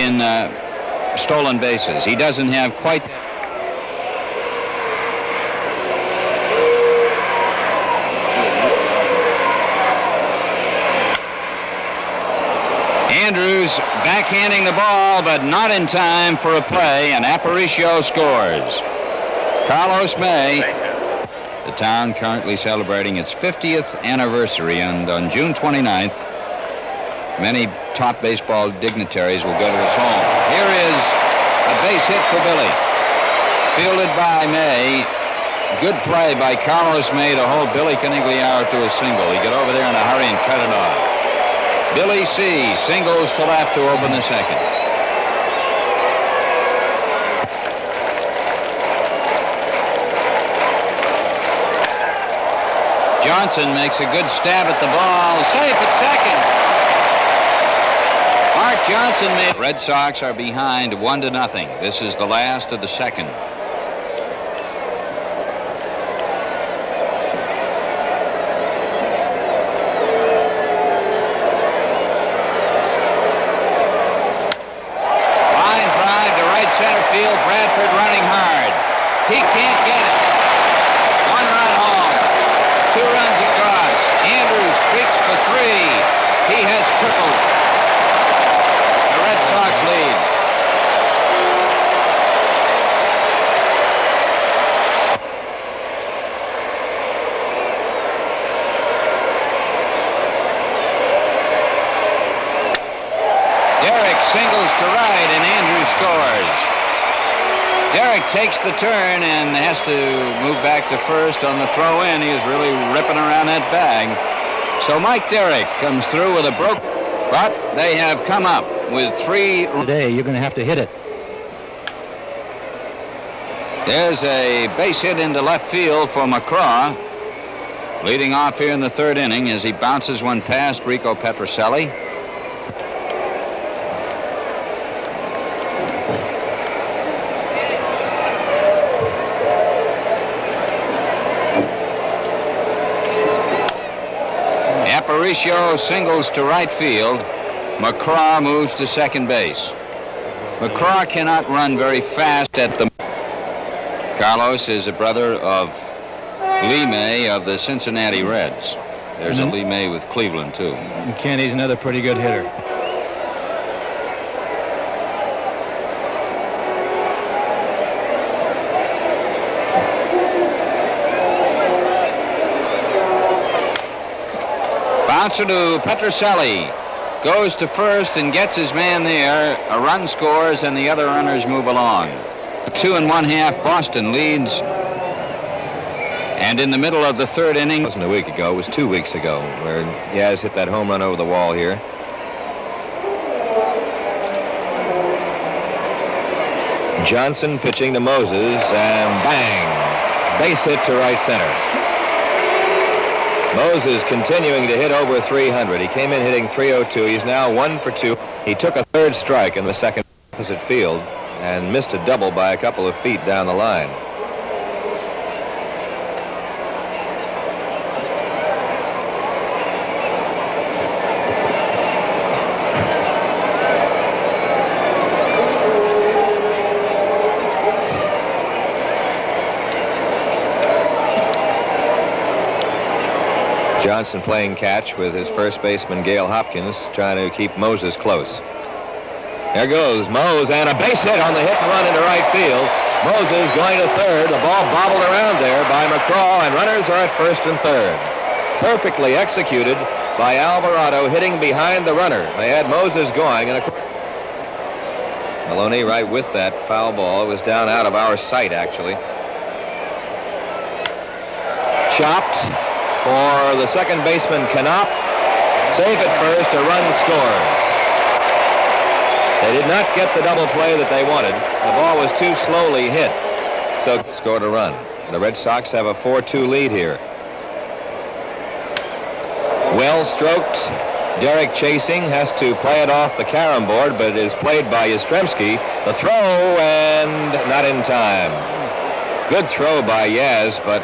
in stolen bases. He doesn't have quite. Andrews backhanding the ball, but not in time for a play, and Aparicio scores. Carlos May. The town currently celebrating its 50th anniversary, and on June 29th, many top baseball dignitaries will go to its home. Here is a base hit for Billy. Fielded by May. Good play by Carlos May to hold Billy Canigliaro to a single. He got over there in a hurry and cut it off. Billy C. singles to left to open the second. Johnson makes a good stab at the ball. Safe at second. Art Johnson made. Red Sox are behind 1-0. This is the last of the second. Line drive to right center field. Bradford running hard. He can't get it. 1 run home. 2 runs across. Andrews streaks for 3. He has tripled. The Red Sox lead. Derek singles to right, and Andrews scores. Derek takes the turn and has to move back to first on the throw-in. He is really ripping around that bag. So Mike Derrick comes through with a broke, but they have come up with 3. Today, you're going to have to hit it. There's a base hit into left field for McCraw. Leading off here in the 3rd inning as he bounces one past Rico Petrocelli. Aparicio singles to right field. McCraw moves to second base. McCraw cannot run very fast at the... Carlos is a brother of Lee May of the Cincinnati Reds. There's a Lee May with Cleveland, too. And Kenny's another pretty good hitter. Bouncer to Petrocelli. Goes to first and gets his man there. A run scores and the other runners move along. 2 1/2 Boston leads. And in the middle of the 3rd inning. It wasn't a week ago, it was 2 weeks ago where Yaz hit that home run over the wall here. Johnson pitching to Moses, and bang! Base hit to right center. Moses continuing to hit over 300. He came in hitting 302. He's now 1 for 2. He took a 3rd strike in the second opposite field and missed a double by a couple of feet down the line. Johnson playing catch with his first baseman, Gale Hopkins, trying to keep Moses close. There goes Mose, and a base hit on the hit and run into right field. Moses going to 3rd. The ball bobbled around there by McCraw, and runners are at 1st and 3rd. Perfectly executed by Alvarado, hitting behind the runner. They had Moses going, and Maloney right with that foul ball. It was down out of our sight, actually. Chopped for the second baseman, Knopp. Safe at first, a run scores. They did not get the double play that they wanted. The ball was too slowly hit, so scored a run. The Red Sox have a 4-2 lead here. Well stroked. Derek chasing, has to play it off the carom board, but it is played by Yastrzemski. The throw, and not in time. Good throw by Yaz, but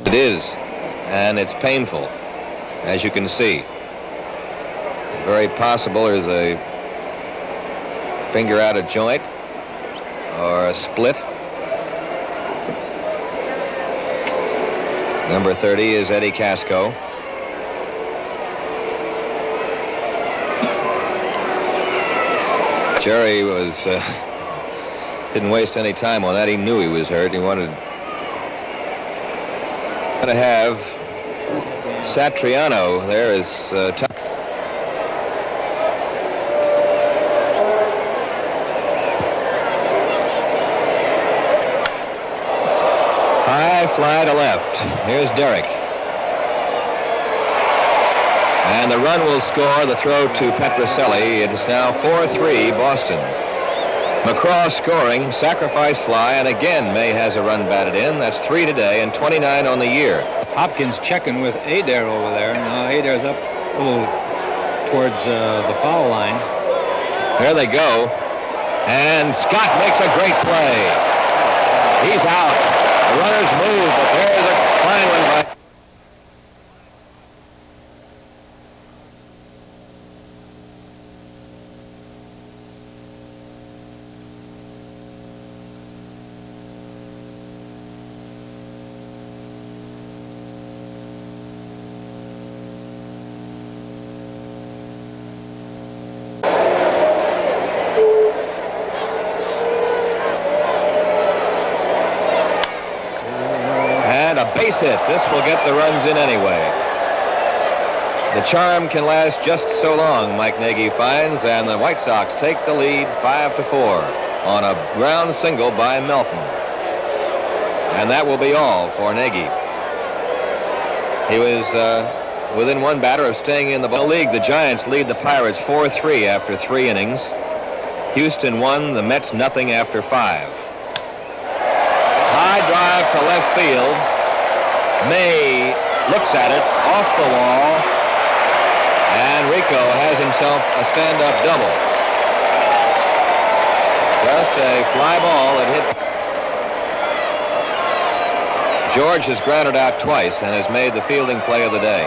It is, and it's painful, as you can see. Very possible there's a finger out of joint or a split. Number 30 is Eddie Casco. Jerry was didn't waste any time on that. He knew he was hurt. He wanted to have Satriano there is tough. High fly to left. Here's Derek. And the run will score the throw to Petroselli. It is now 4-3 Boston. McCraw scoring, sacrifice fly, and again May has a run batted in. That's 3 today and 29 on the year. Hopkins checking with Adair over there. Now Adair's up a little towards the foul line. There they go. And Scott makes a great play. He's out. The runners move, but there's a fine one by... Base hit. This will get the runs in anyway. The charm can last just so long, Mike Nagy finds, and the White Sox take the lead 5-4 on a ground single by Melton. And that will be all for Nagy. He was within one batter of staying in the ball league. The Giants lead the Pirates 4-3 after 3 innings. Houston won, the Mets nothing after 5. High drive to left field. May looks at it off the wall, and Rico has himself a stand-up double. Just a fly ball that hit. George has grounded out twice and has made the fielding play of the day.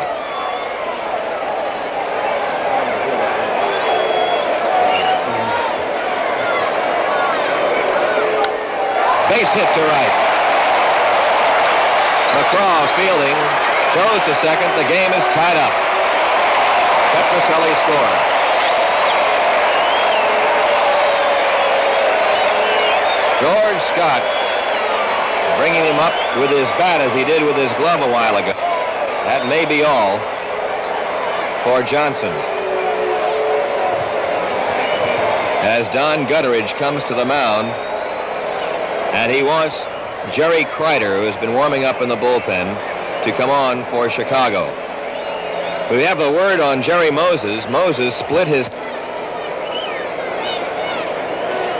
Base hit to right. McCraw fielding, throws to second. The game is tied up. Petroselli scores. George Scott bringing him up with his bat as he did with his glove a while ago. That may be all for Johnson. As Don Gutteridge comes to the mound, and he wants Jerry Kreider, who has been warming up in the bullpen, to come on for Chicago. We have a word on Jerry Moses. Moses split his...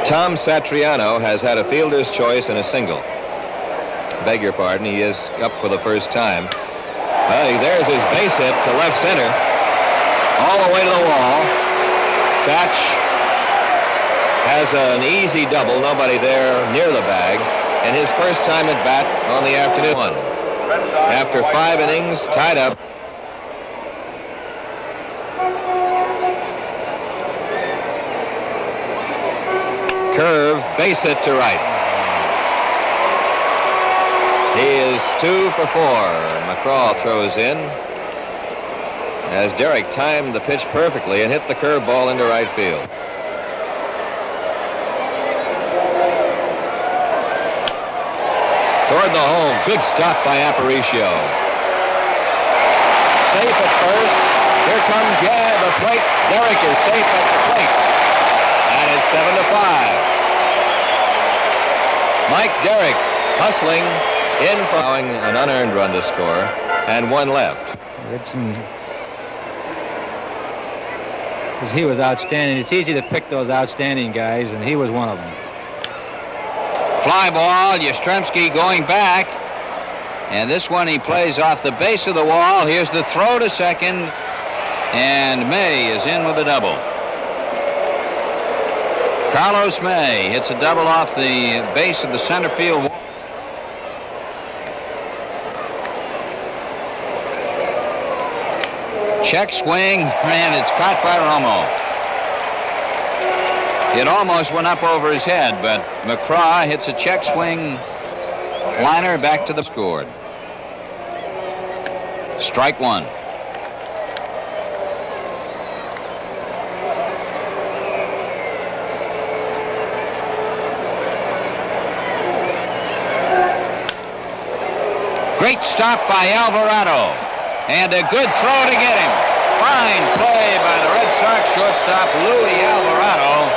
Tom Satriano has had a fielder's choice and a single. Beg your pardon, he is up for the first time. Well, there's his base hit to left center. All the way to the wall. Satch has an easy double, nobody there near the bag. And his first time at bat on the afternoon. After 5 innings, tied up. Curve, base hit to right. He is 2 for 4. McCraw throws in as Derek timed the pitch perfectly and hit the curveball into right field. Toward the home. Good stop by Aparicio. Safe at first. Here comes, the plate. Derek is safe at the plate. And it's 7-5. Mike Derek hustling in for an unearned run to score and 1 left. Because he was outstanding. It's easy to pick those outstanding guys, and he was one of them. Fly ball, Yastrzemski going back. And this one he plays off the base of the wall. Here's the throw to second. And May is in with a double. Carlos May hits a double off the base of the center field wall. Check swing, and it's caught by Romo. It almost went up over his head, but McCraw hits a check swing liner back to the scored. Strike one. Great stop by Alvarado, and a good throw to get him. Fine play by the Red Sox shortstop Louis Alvarado.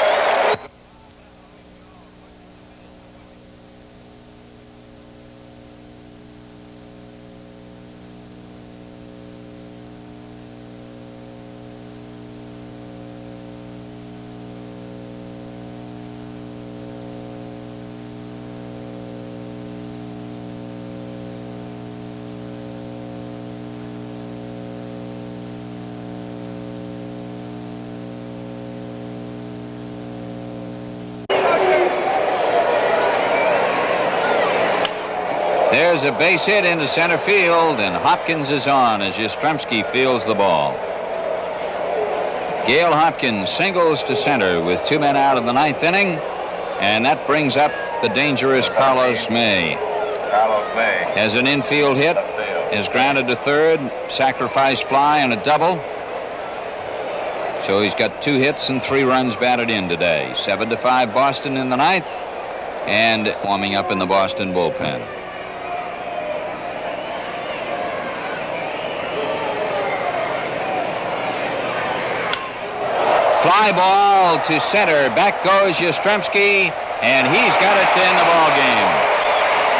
There's a base hit into center field, and Hopkins is on as Yastrzemski fields the ball. Gale Hopkins singles to center with 2 men out in the 9th inning, and that brings up the dangerous Carlos May. Carlos May has an infield hit, is grounded to third, sacrifice fly, and a double. So he's got 2 hits and 3 runs batted in today. 7-5 Boston in the 9th, and warming up in the Boston bullpen. Fly ball to center. Back goes Yastrzemski, and he's got it to end the ball game.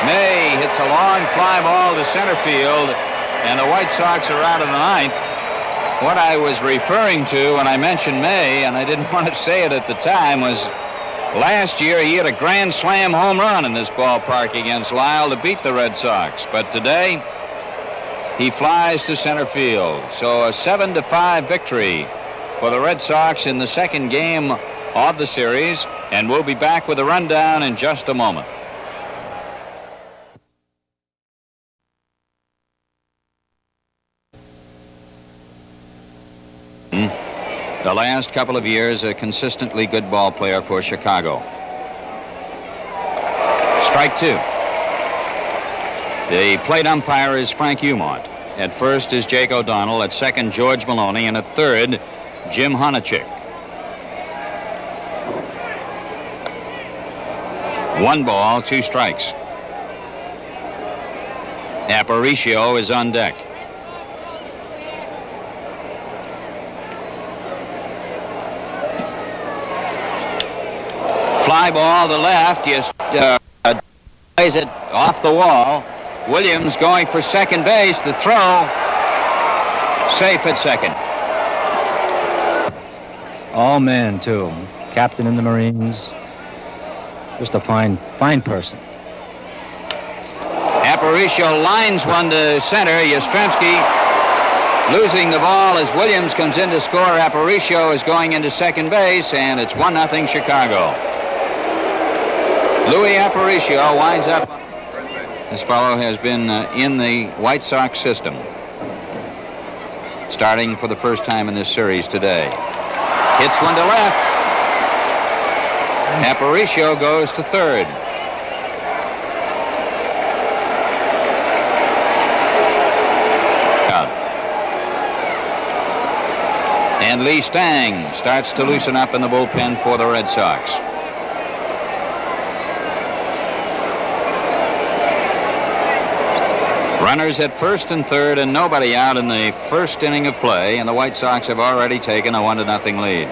May hits a long fly ball to center field, and the White Sox are out of the 9th. What I was referring to when I mentioned May, and I didn't want to say it at the time, was last year he hit a grand slam home run in this ballpark against Lyle to beat the Red Sox. But today, he flies to center field. So a 7-5 victory for the Red Sox in the second game of the series, and we'll be back with a rundown in just a moment. The last couple of years, a consistently good ball player for Chicago. Strike 2. The plate umpire is Frank Umont. At first is Jake O'Donnell. At second, George Maloney. And at third, Jim Honachik. 1 ball, 2 strikes. Aparicio is on deck. Fly ball to left. Yes, plays it off the wall. Williams going for second base. The throw. Safe at second. All man, too. Captain in the Marines. Just a fine person. Aparicio lines one to center. Yastrzemski losing the ball as Williams comes in to score. Aparicio is going into second base, and it's 1-0 Chicago. Louis Aparicio winds up. This fellow has been in the White Sox system, starting for the first time in this series today. Hits one to left. Aparicio goes to third. And Lee Stang starts to loosen up in the bullpen for the Red Sox. Runners at first and third, and nobody out in the first inning of play, and the White Sox have already taken a 1-0 lead.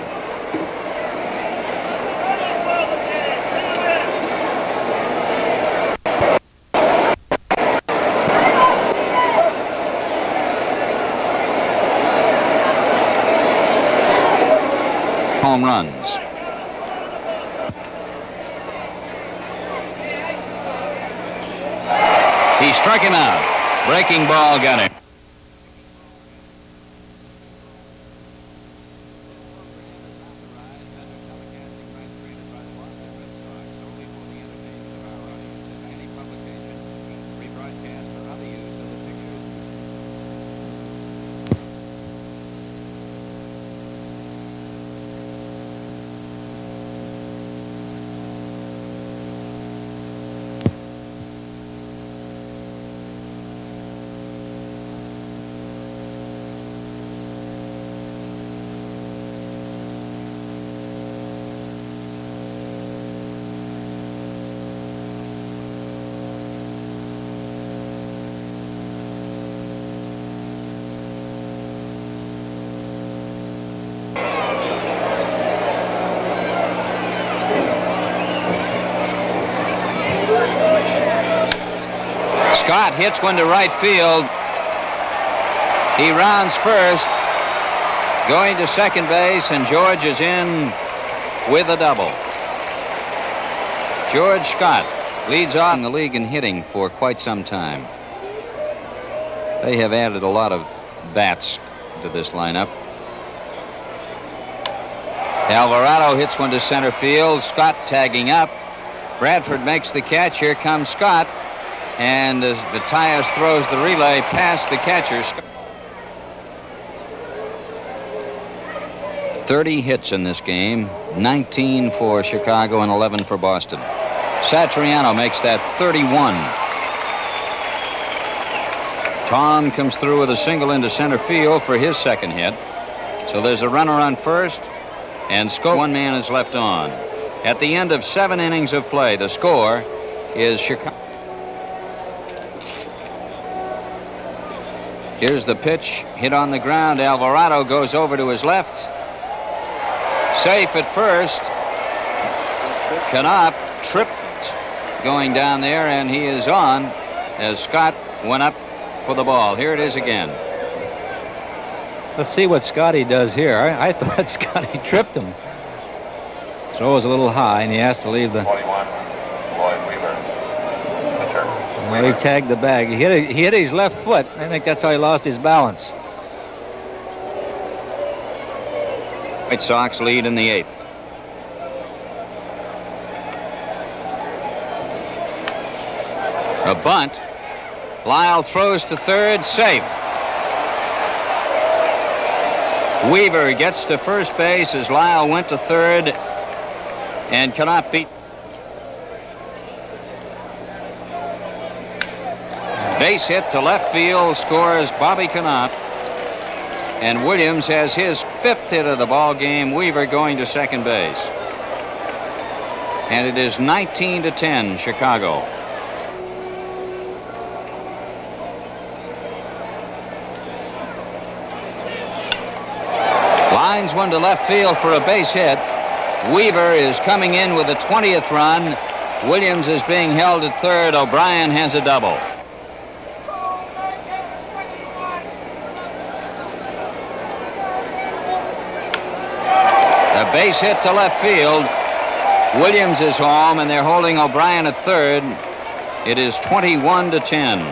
Home runs. He struck him out. Breaking ball got him. Scott hits one to right field. He rounds first, going to second base, and George is in with a double. George Scott leads on the league in hitting for quite some time. They have added a lot of bats to this lineup. Alvarado hits one to center field. Scott tagging up. Bradford makes the catch. Here comes Scott. And as Vitias throws the relay past the catcher. 30 hits in this game. 19 for Chicago and 11 for Boston. Satriano makes that 31. Tom comes through with a single into center field for his second hit. So there's a runner on first, and one man is left on. At the end of 7 innings of play, the score is Chicago. Here's the pitch, hit on the ground. Alvarado goes over to his left. Safe at first. Knopp tripped going down there, and he is on as Scott went up for the ball. Here it is again. Let's see what Scotty does here. I thought Scotty tripped him. Throw was a little high, and he has to leave the... 41, Lloyd Weaver. Pitcher. Well, he tagged the bag. He hit his left foot. I think that's how he lost his balance. White Sox lead in the 8th. A bunt. Lyle throws to third, safe. Weaver gets to first base as Lyle went to third and cannot beat. Base hit to left field, scores Bobby Knopp. And Williams has his 5th hit of the ball game. Weaver going to second base. And it is 19-10 Chicago. Lines one to left field for a base hit. Weaver is coming in with a 20th run. Williams is being held at third. O'Brien has a double. A base hit to left field. Williams is home, and they're holding O'Brien at third. It is 21-10.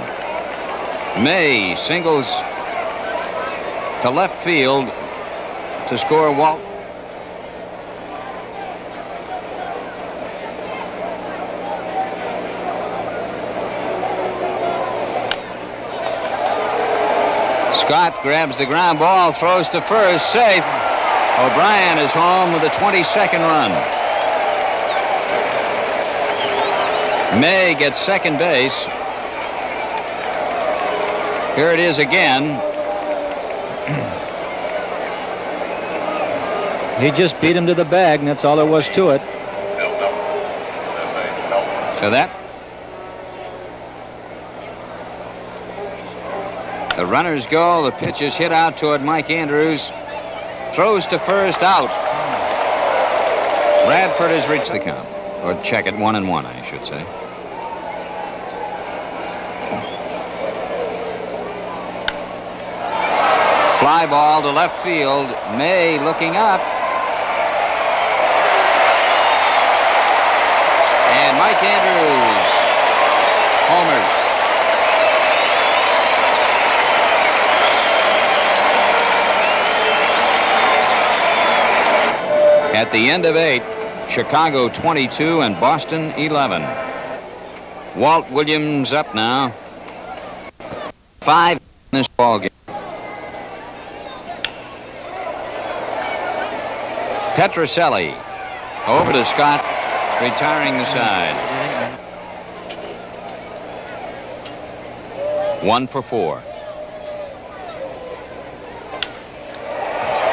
May singles to left field to score Walt. Scott grabs the ground ball, throws to first, safe. O'Brien is home with a 22nd run. May gets second base. Here it is again. He just beat him to the bag, and that's all there was to it. So that. The runners go. The pitch is hit out toward Mike Andrews. Throws to first, out. Bradford has reached the count. Or check it, 1-1, I should say. Fly ball to left field. May looking up. And Mike Andrews homers. At the end of 8, Chicago 22 and Boston 11. Walt Williams up now. 5 in this ball game. Petrocelli over to Scott, retiring the side. 1 for 4.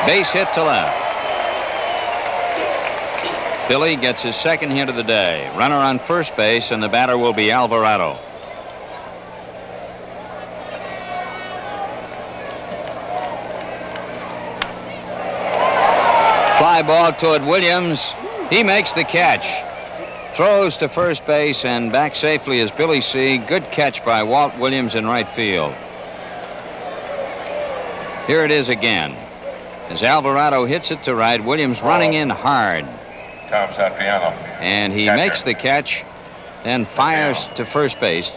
Base hit to left. Billy gets his second hit of the day. Runner on first base, and the batter will be Alvarado. Fly ball toward Williams. He makes the catch. Throws to first base and back safely is Billy C. Good catch by Walt Williams in right field. Here it is again. As Alvarado hits it to right, Williams running in hard. Tom Satriano. And he makes the catch, then fires to first base.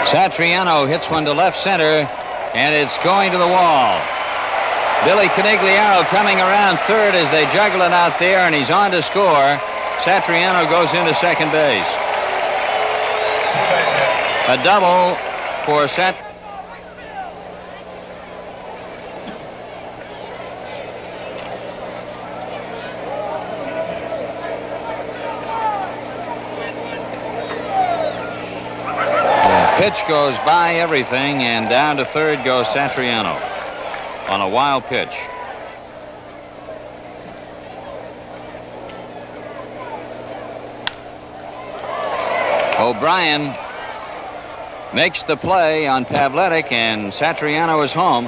Satriano hits one to left center, and it's going to the wall. Billy Canigliaro coming around third as they juggle it out there, and he's on to score. Satriano goes into second base. A double for Sat. The pitch goes by everything, and down to third goes Satriano on a wild pitch. O'Brien makes the play on Pavletic, and Satriano is home.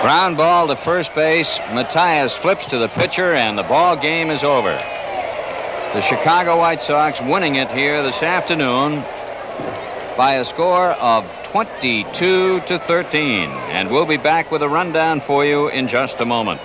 Ground ball to first base. Matias flips to the pitcher, and the ball game is over. The Chicago White Sox winning it here this afternoon by a score of 22-13. And we'll be back with a rundown for you in just a moment.